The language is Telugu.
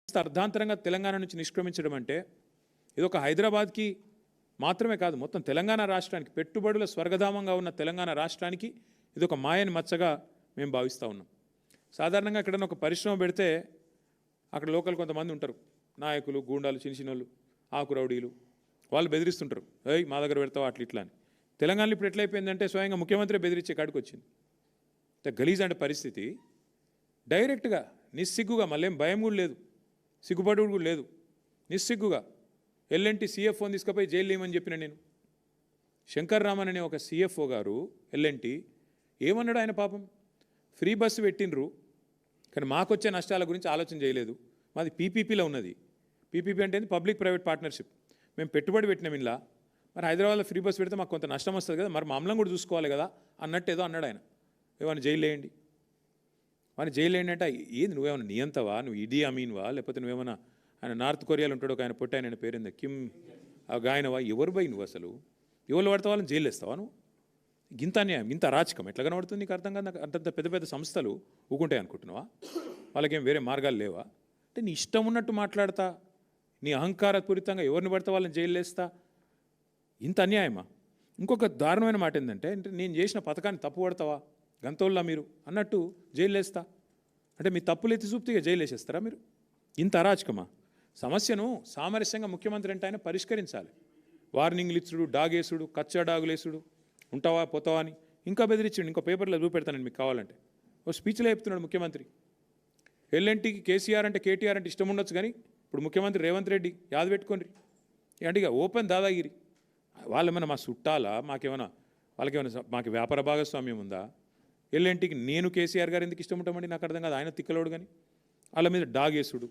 అర్ధాంతరంగా తెలంగాణ నుంచి నిష్క్రమించడం అంటే ఇది ఒక హైదరాబాద్కి మాత్రమే కాదు, మొత్తం తెలంగాణ రాష్ట్రానికి, పెట్టుబడుల స్వర్గధామంగా ఉన్న తెలంగాణ రాష్ట్రానికి ఇది ఒక మాయని మచ్చగా మేము భావిస్తూ ఉన్నాం. సాధారణంగా ఎక్కడైనా ఒక పరిశ్రమ పెడితే అక్కడ లోకల్ కొంతమంది ఉంటారు, నాయకులు, గూండాలు, చిన్నచిన్నోళ్ళు, ఆకురౌడీలు, వాళ్ళు బెదిరిస్తుంటారు, ఏయ్ మా దగ్గర పెడతావా అట్లా ఇట్లా అని. తెలంగాణలో ఇప్పుడు ఎట్లయిపోయిందంటే స్వయంగా ముఖ్యమంత్రి బెదిరించే కాడికి వచ్చింది. గలీజ్ అంటే పరిస్థితి. డైరెక్ట్గా నిస్సిగ్గుగా, మళ్ళీ భయం కూడా లేదు, సిగ్గుపడు కూడా లేదు, నిస్సిగ్గుగా ఎల్ఎన్టీ సిఎఫ్ఓని తీసుకుపోయి జైలు ఏమని చెప్పిన నేను. శంకర్ రామన్ అనే ఒక సిఎఫ్ఓ గారు ఎల్ఎన్టీ ఏమన్నాడు? ఆయన పాపం ఫ్రీ బస్సు పెట్టినరు, కానీ మాకొచ్చే నష్టాల గురించి ఆలోచన చేయలేదు. మాది పీపీపీలో ఉన్నది. పీపీపీ అంటే పబ్లిక్ ప్రైవేట్ పార్ట్నర్షిప్. మేము పెట్టుబడి పెట్టినాం ఇలా, మరి హైదరాబాద్లో ఫ్రీ బస్సు పెడితే మాకు కొంత నష్టం వస్తుంది కదా, మరి మామూలు కూడా చూసుకోవాలి కదా అన్నట్టు ఏదో అన్నాడు ఆయన. ఏమైనా జైలు వేయండి, వాడిని జైలు ఏంటంటే ఏంది, నువ్వేమైనా నియంతవా, నువ్వు ఇడీ అమీన్వా, లేకపోతే నువ్వేమైనా ఆయన నార్త్ కొరియాలో ఉంటాడు ఒక ఆయన పుట్టి, ఆయన పేరుంది కిమ్ గాయనవా, ఎవరు పోయి నువ్వు అసలు ఎవరు పడతావు, వాళ్ళని జైలు వేస్తావా నువ్వు? గింత అన్యాయం, ఇంత అరాచకం ఎట్లా కనబడుతుంది నీకు? అర్థం కాదు. అంతంత పెద్ద పెద్ద సంస్థలు ఊకుంటాయి అనుకుంటున్నావా? వాళ్ళకేం వేరే మార్గాలు లేవా? అంటే నీ ఇష్టం ఉన్నట్టు మాట్లాడతా, నీ అహంకారపూరితంగా ఎవరిని పడితే వాళ్ళని జైలు వేస్తా, ఇంత అన్యాయమా? ఇంకొక దారుణమైన మాట ఏంటంటే, నేను చేసిన పథకాన్ని తప్పు పడతావా గంతోళ్ళ మీరు అన్నట్టు జైలు వేస్తా అంటే మీ తప్పులు ఎత్తి చూపుతూ జైలు వేసేస్తారా మీరు? ఇంత అరాచకమా? సమస్యను సామరస్యంగా ముఖ్యమంత్రి అంటే ఆయన పరిష్కరించాలి. వార్నింగ్లు ఇచ్చుడు, డాగేసుడు, కచ్చా డాగులేసుడు, ఉంటావా పోతావా అని ఇంకా బెదిరించండి. ఇంకో పేపర్లో చూపెడతానండి మీకు కావాలంటే. ఓ స్పీచ్లో చెప్తున్నాడు ముఖ్యమంత్రి, ఎల్ఎన్టీకి కేసీఆర్ అంటే కేటీఆర్ అంటే ఇష్టం ఉండొచ్చు, కానీ ఇప్పుడు ముఖ్యమంత్రి రేవంత్ రెడ్డి యాద పెట్టుకోండి అంటే ఇక ఓపెన్ దాదాగిరి. వాళ్ళేమైనా మా చుట్టాలా, వాళ్ళకేమైనా మాకు వ్యాపార భాగస్వామ్యం ఉందా? ఎల్ఎన్టీకి నేను కేసీఆర్ గారు ఎందుకు ఇష్టం ఉంటామండి? నాకు అర్థం కాదు. ఆయన తిక్కలోడు కానీ వాళ్ళ మీద డాగేసుడు,